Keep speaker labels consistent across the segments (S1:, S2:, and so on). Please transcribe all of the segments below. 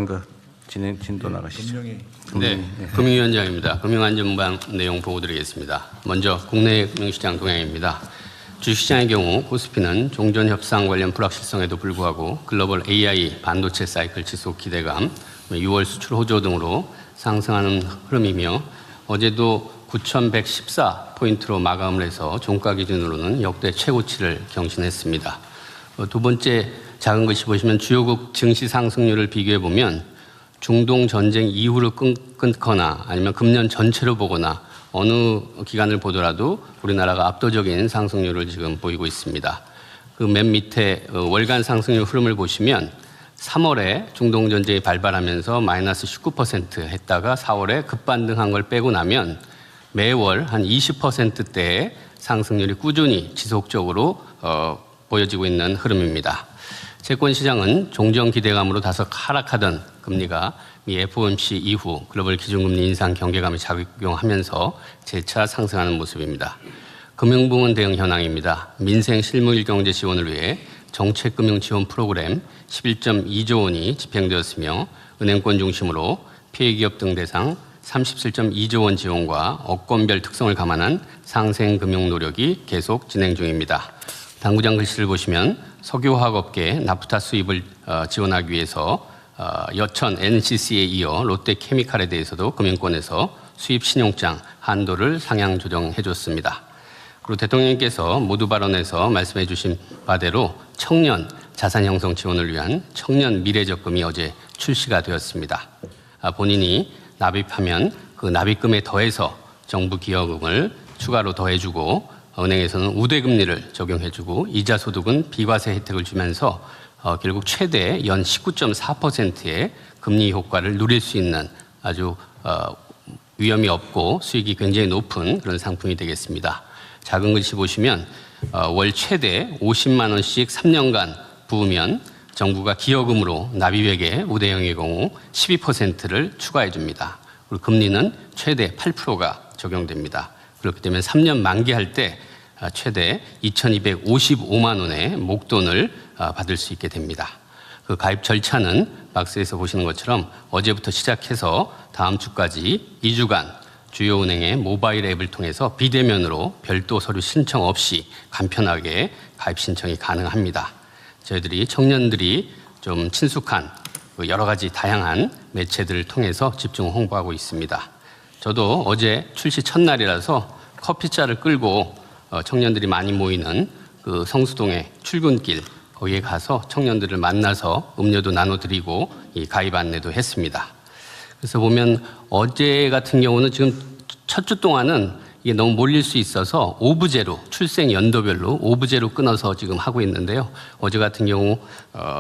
S1: 그 진도 나가시죠.
S2: 네, 금융위원장입니다. 금융안전망 내용 보고 드리겠습니다. 먼저 국내 금융시장 동향입니다. 주식시장의 경우 코스피는 종전 협상 관련 불확실성에도 불구하고 글로벌 AI 반도체 사이클 지속 기대감, 6월 수출 호조 등으로 상승하는 흐름이며 어제도 9,114포인트로 마감을 해서 종가 기준으로는 역대 최고치를 경신했습니다. 두 번째 작은 글씨 보시면 주요국 증시 상승률을 비교해 보면 중동 전쟁 이후로 끊거나 아니면 금년 전체로 보거나 어느 기간을 보더라도 우리나라가 압도적인 상승률을 지금 보이고 있습니다. 그 맨 밑에 월간 상승률 흐름을 보시면 3월에 중동 전쟁이 발발하면서 마이너스 19% 했다가 4월에 급반등한 걸 빼고 나면 매월 한 20%대의 상승률이 꾸준히 지속적으로 보여지고 있는 흐름입니다. 채권 시장은 종전 기대감으로 다소 하락하던 금리가 FOMC 이후 글로벌 기준금리 인상 경계감이 작용하면서 재차 상승하는 모습입니다. 금융부문 대응 현황입니다. 민생 실물 경제 지원을 위해 정책금융 지원 프로그램 11.2조 원이 집행되었으며 은행권 중심으로 피해기업 등 대상 37.2조 원 지원과 업권별 특성을 감안한 상생금융 노력이 계속 진행 중입니다. 당구장 글씨를 보시면 석유화학업계 나프타 수입을 지원하기 위해서 여천 NCC에 이어 롯데케미칼에 대해서도 금융권에서 수입 신용장 한도를 상향 조정해 줬습니다. 그리고 대통령님께서 모두 발언에서 말씀해 주신 바대로 청년 자산 형성 지원을 위한 청년 미래적금이 어제 출시가 되었습니다. 본인이 납입하면 그 납입금에 더해서 정부 기여금을 추가로 더해주고 은행에서는 우대금리를 적용해주고 이자 소득은 비과세 혜택을 주면서 결국 최대 연 19.4%의 금리 효과를 누릴 수 있는 아주 위험이 없고 수익이 굉장히 높은 그런 상품이 되겠습니다. 작은 글씨 보시면 월 최대 50만 원씩 3년간 부으면 정부가 기여금으로 납입액의 우대형의 경우 12%를 추가해 줍니다. 그리고 금리는 최대 8%가 적용됩니다. 그렇기 때문에 3년 만기할 때 최대 2,255만 원의 목돈을 받을 수 있게 됩니다. 그 가입 절차는 박스에서 보시는 것처럼 어제부터 시작해서 다음 주까지 2주간 주요 은행의 모바일 앱을 통해서 비대면으로 별도 서류 신청 없이 간편하게 가입 신청이 가능합니다. 저희들이 청년들이 좀 친숙한 여러 가지 다양한 매체들을 통해서 집중 홍보하고 있습니다. 저도 어제 출시 첫날이라서 커피차를 끌고 청년들이 많이 모이는 그 성수동의 출근길 거기에 가서 청년들을 만나서 음료도 나눠드리고 이 가입 안내도 했습니다. 그래서 보면 어제 같은 경우는 지금 첫 주 동안은 이게 너무 몰릴 수 있어서 오브제로 출생 연도별로 오브제로 끊어서 지금 하고 있는데요. 어제 같은 경우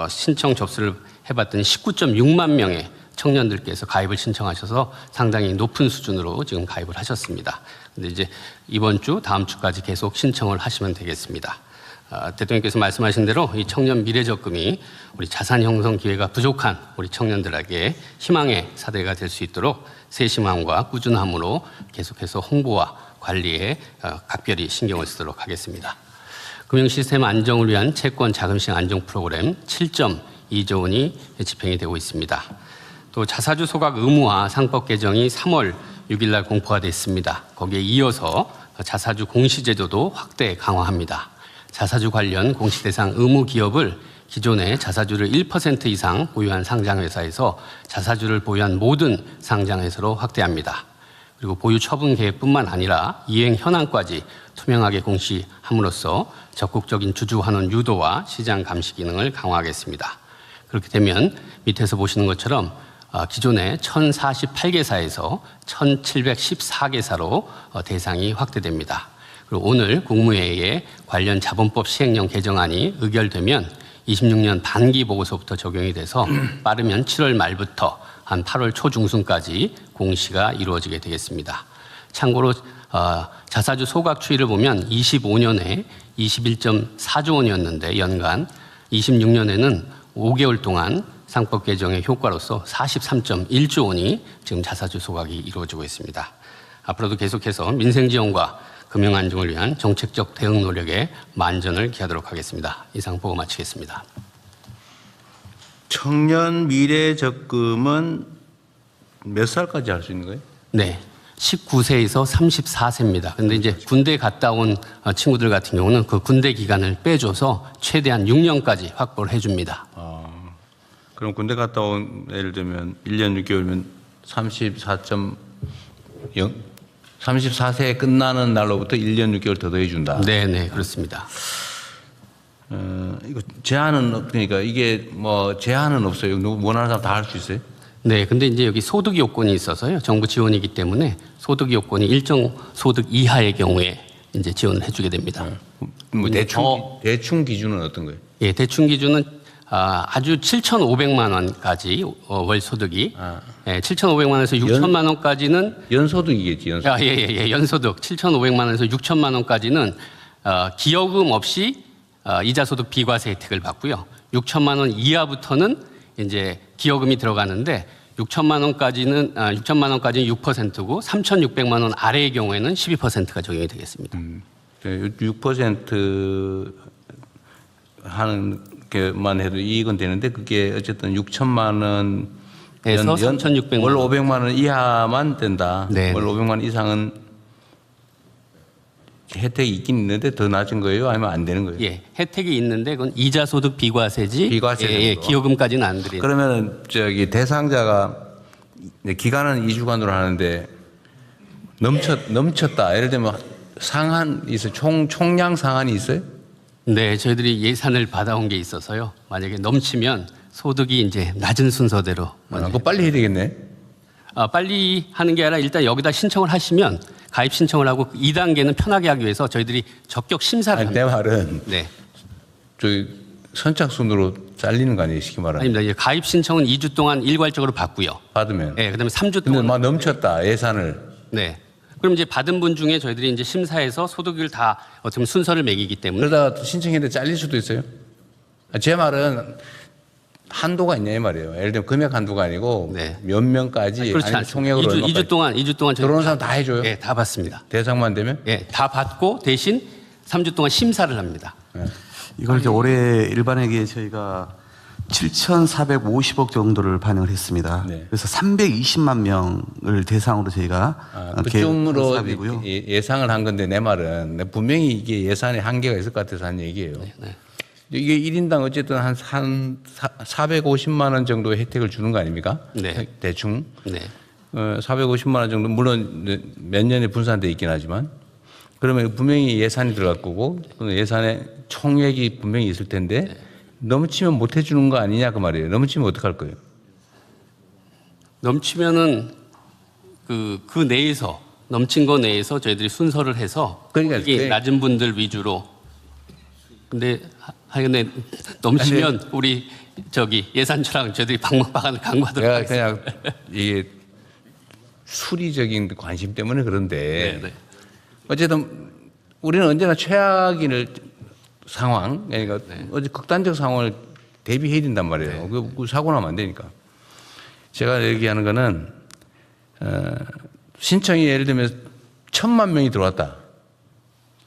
S2: 신청 접수를 해봤더니 19.6만 명의 청년들께서 가입을 신청하셔서 상당히 높은 수준으로 지금 가입을 하셨습니다. 근데 이제 이번 주, 다음 주까지 계속 신청을 하시면 되겠습니다. 대통령께서 말씀하신 대로 이 청년 미래적금이 우리 자산 형성 기회가 부족한 우리 청년들에게 희망의 사대가 될 수 있도록 세심함과 꾸준함으로 계속해서 홍보와 관리에 각별히 신경을 쓰도록 하겠습니다. 금융시스템 안정을 위한 채권 자금시장 안정 프로그램 7.2조 원이 집행이 되고 있습니다. 또 자사주 소각 의무화 상법 개정이 3월 6일 날 공포가 됐습니다. 거기에 이어서 자사주 공시제도도 확대 강화합니다. 자사주 관련 공시 대상 의무 기업을 기존의 자사주를 1% 이상 보유한 상장회사에서 자사주를 보유한 모든 상장회사로 확대합니다. 그리고 보유 처분 계획뿐만 아니라 이행 현황까지 투명하게 공시함으로써 적극적인 주주 환원 유도와 시장 감시 기능을 강화하겠습니다. 그렇게 되면 밑에서 보시는 것처럼 기존의 1048개사에서 1714개사로 대상이 확대됩니다. 그리고 오늘 국무회의에 관련 자본법 시행령 개정안이 의결되면 26년 반기 보고서부터 적용이 돼서 빠르면 7월 말부터 한 8월 초중순까지 공시가 이루어지게 되겠습니다. 참고로 자사주 소각 추이를 보면 25년에 21.4조 원이었는데 연간 26년에는 5개월 동안 상법 개정의 효과로서 43.1조 원이 지금 자사주 소각이 이루어지고 있습니다. 앞으로도 계속해서 민생 지원과 금융 안정을 위한 정책적 대응 노력에 만전을 기하도록 하겠습니다. 이상 보고 마치겠습니다.
S1: 청년 미래 적금은 몇 살까지 할 수 있는 거예요?
S2: 네. 19세에서 34세입니다. 근데 이제 군대 갔다 온 친구들 같은 경우는 그 군대 기간을 빼줘서 최대한 6년까지 확보를 해줍니다.
S1: 그럼 군대 갔다 온 예를 들면 1년 6개월이면 34세 끝나는 날로부터 1년 6개월 더 더해준다.
S2: 네, 그렇습니다.
S1: 이거 제한은 그러니까 이게 뭐 제한은 없어요. 누구 원하는 사람 다 할 수 있어요?
S2: 네, 근데 이제 여기 소득 요건이 있어서요. 정부 지원이기 때문에 소득 요건이 일정 소득 이하의 경우에 이제 지원을 해주게 됩니다.
S1: 뭐 대충 기준은 어떤 거예요?
S2: 예, 대충 기준은 아주 7,500만 원까지 월 소득이 예, 7,500만 원에서 6천만 원까지는
S1: 연소득이겠지, 연소득.
S2: 예, 연소득 7,500만 원에서 6천만 원까지는 기여금 없이 이자 소득 비과세 혜택을 받고요. 6천만 원 이하부터는 이제 기여금이 들어가는데 6천만 원까지는 6%고 3,600만 원 아래의 경우에는 12%가 적용이 되겠습니다.
S1: 6% 하는 게만 해도 이익은 되는데 그게 어쨌든 6천만 원에서 3,600만 월 500만 원 이하만 된다.
S2: 네.
S1: 월 500만 원 이상은 혜택이 있긴 있는데 더 낮은 거예요? 아니면 안 되는 거예요?
S2: 예, 혜택이 있는데 그건 이자 소득 비과세지.
S1: 비과세
S2: 예,
S1: 정도.
S2: 기여금까지는 안 드리는.
S1: 그러면은 저기 대상자가 기간은 2주간으로 하는데 넘쳤다. 예를 들면 상한 있어요. 총량 상한이 있어요?
S2: 네, 저희들이 예산을 받아온 게 있어서요. 만약에 넘치면 소득이 이제 낮은 순서대로.
S1: 그거 빨리 해야 되겠네.
S2: 빨리 하는 게 아니라 일단 여기다 신청을 하시면 가입 신청을 하고 2단계는 편하게 하기 위해서 저희들이 적격 심사를
S1: 아니, 내
S2: 합니다.
S1: 말은
S2: 네.
S1: 저기 선착순으로 잘리는 거 아니에요? 쉽게 말하면.
S2: 아닙니다. 가입 신청은 2주 동안 일괄적으로 받고요.
S1: 받으면.
S2: 네, 그다음에 3주
S1: 근데
S2: 동안.
S1: 막 넘쳤다 예산을.
S2: 네. 그럼 이제 받은 분 중에 저희들이 이제 심사해서 소득을 다 어떻게 보면 순서를 매기기 때문에.
S1: 그러다가 신청했는데 잘릴 수도 있어요. 제 말은 한도가 있냐 이 말이에요. 예를 들면 금액 한도가 아니고
S2: 네.
S1: 몇 명까지
S2: 그렇지
S1: 아니면
S2: 않습니다.
S1: 총액으로
S2: 2주 동안 저희
S1: 들어오는 사람 다 해줘요.
S2: 네, 다 받습니다.
S1: 대상만 되면.
S2: 예, 다 받고 대신 3주 동안 심사를 합니다.
S3: 이걸 이제 올해 일반에게 저희가 7,450억 정도를 반영을 했습니다.
S1: 네.
S3: 그래서 320만 명을 대상으로 저희가
S1: 그쯤으로
S3: 사업이고요.
S1: 예상을 한 건데 내 말은 분명히 이게 예산에 한계가 있을 것 같아서 한 얘기예요.
S2: 네.
S1: 이게 1인당 어쨌든 한 450만 원 정도의 혜택을 주는 거 아닙니까?
S2: 네.
S1: 대충.
S2: 네.
S1: 450만 원 정도 물론 몇 년에 분산돼 있긴 하지만 그러면 분명히 예산이 들어갈 거고 그 예산에 총액이 분명히 있을 텐데 넘치면 못 해주는 거 아니냐 그 말이에요. 넘치면 어떡할 거예요?
S2: 넘치면은 그 내에서 넘친 거 내에서 저희들이 순서를 해서
S1: 그러니까
S2: 이게 낮은 분들 위주로. 근데 하여간 넘치면 우리 저기 예산처랑 저희들이 방법방안을 강구하도록
S1: 내가
S2: 하겠습니다.
S1: 그냥 이게 수리적인 관심 때문에 그런데
S2: 네.
S1: 어쨌든 우리는 언제나 최악의 상황, 그러니까 어제 극단적 상황을 대비해야 된단 말이에요. 그 사고 나면 안 되니까. 제가 얘기하는 거는 신청이 예를 들면 1,000만 명이 들어왔다.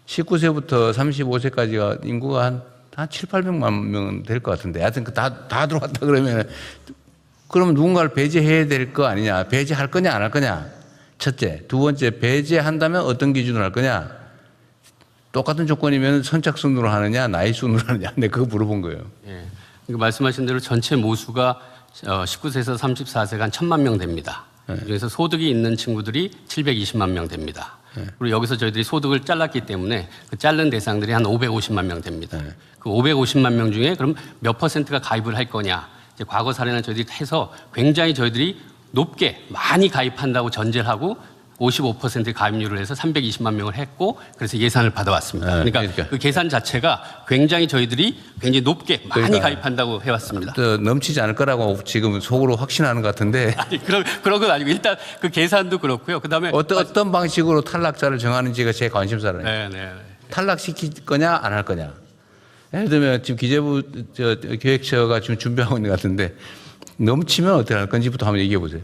S1: 19세부터 35세까지가 인구가 한 7, 800만 명은 될 것 같은데 하여튼 다 들어왔다 그러면 누군가를 배제해야 될 거 아니냐. 배제할 거냐 안 할 거냐. 첫째. 두 번째 배제한다면 어떤 기준으로 할 거냐. 똑같은 조건이면 선착순으로 하느냐 나이 순으로 하느냐. 근데 그거 물어본 거예요.
S2: 예. 그러니까 말씀하신 대로 전체 모수가 19세에서 34세가 한 1,000만 명 됩니다. 그래서 소득이 있는 친구들이 720만 명 됩니다. 그리고 여기서 저희들이 소득을 잘랐기 때문에 그 자른 대상들이 한 550만 명 됩니다. 그 550만 명 중에 그럼 몇 퍼센트가 가입을 할 거냐. 이제 과거 사례는 저희들이 해서 굉장히 저희들이 높게 많이 가입한다고 전제를 하고 55% 가입률을 해서 320만 명을 했고 그래서 예산을 받아왔습니다. 그러니까 그 계산 자체가 굉장히 저희들이 굉장히 높게 많이 가입한다고 해왔습니다.
S1: 넘치지 않을 거라고 지금 속으로 확신하는 것 같은데
S2: 아니, 그런 건 아니고 일단 그 계산도 그렇고요. 그다음에
S1: 어떤 방식으로 탈락자를 정하는지가 제 관심사라요.
S2: 네.
S1: 탈락시킬 거냐 안 할 거냐. 예를 들면 지금 기재부 기획처가 지금 준비하고 있는 것 같은데 넘치면 어떻게 할 건지부터 한번 얘기해 보세요.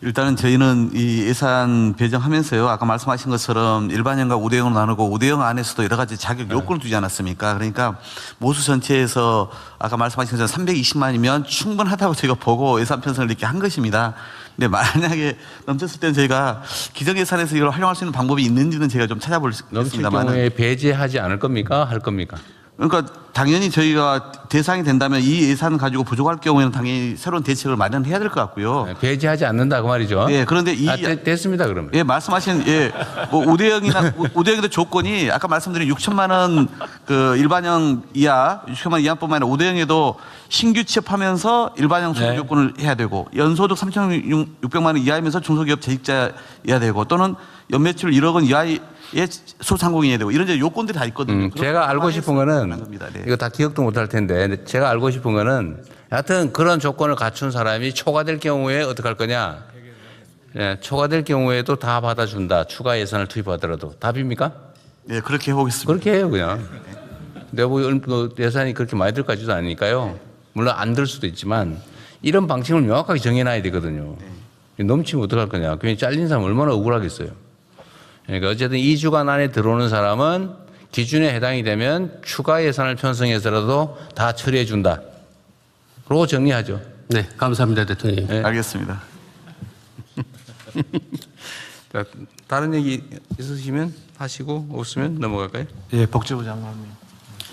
S3: 일단은 저희는 이 예산 배정하면서요. 아까 말씀하신 것처럼 일반형과 우대형으로 나누고 우대형 안에서도 여러 가지 자격 요건을 두지 않았습니까? 그러니까 모수 전체에서 아까 말씀하신 것처럼 320만이면 충분하다고 저희가 보고 예산 편성을 이렇게 한 것입니다. 근데 만약에 넘쳤을 때는 저희가 기정 예산에서 이걸 활용할 수 있는 방법이 있는지는 제가 좀
S1: 넘칠
S3: 찾아보겠습니다만.
S1: 경우에 배제하지 않을 겁니까? 할 겁니까?
S3: 그러니까 당연히 저희가 대상이 된다면 이 예산 가지고 부족할 경우에는 당연히 새로운 대책을 마련해야 될 것 같고요.
S1: 배제하지 않는다 그 말이죠.
S3: 예, 그런데
S1: 됐습니다 그러면.
S3: 예, 말씀하신 뭐 우대형에도 조건이 아까 말씀드린 6천만 원 그 일반형 이하 6천만 원 이하뿐만 아니라 우대형에도 신규 취업하면서 일반형 소득
S1: 네.
S3: 요건을 해야 되고 연소득 3,600만 원 이하이면서 중소기업 재직자여야 되고 또는 연매출 1억 원 이하의 소상공인이어야 되고 이런 이제 요건들이 다 있거든요.
S1: 제가 알고 싶은 거는
S3: 겁니다. 네.
S1: 이거 다 기억도 못할 텐데 제가 알고 싶은 거는 하여튼 그런 조건을 갖춘 사람이 초과될 경우에 어떻게 할 거냐. 예, 초과될 경우에도 다 받아준다. 추가 예산을 투입하더라도. 답입니까?
S3: 네, 그렇게 해보겠습니다.
S1: 그렇게 해요 그냥. 내부 예산이 그렇게 많이 들 까지도 아니니까요. 물론 안 들 수도 있지만 이런 방식을 명확하게 정해놔야 되거든요. 넘치면 어떡할 거냐. 괜히 잘린 사람 얼마나 억울하겠어요. 그러니까 어쨌든 2주간 안에 들어오는 사람은 기준에 해당이 되면 추가 예산을 편성해서라도 다 처리해 준다. 그러고 정리하죠.
S2: 네, 감사합니다, 대통령님.
S1: 네.
S3: 알겠습니다.
S1: 다른 얘기 있으시면 하시고 없으면 넘어갈까요?
S4: 예, 복지부 장관님.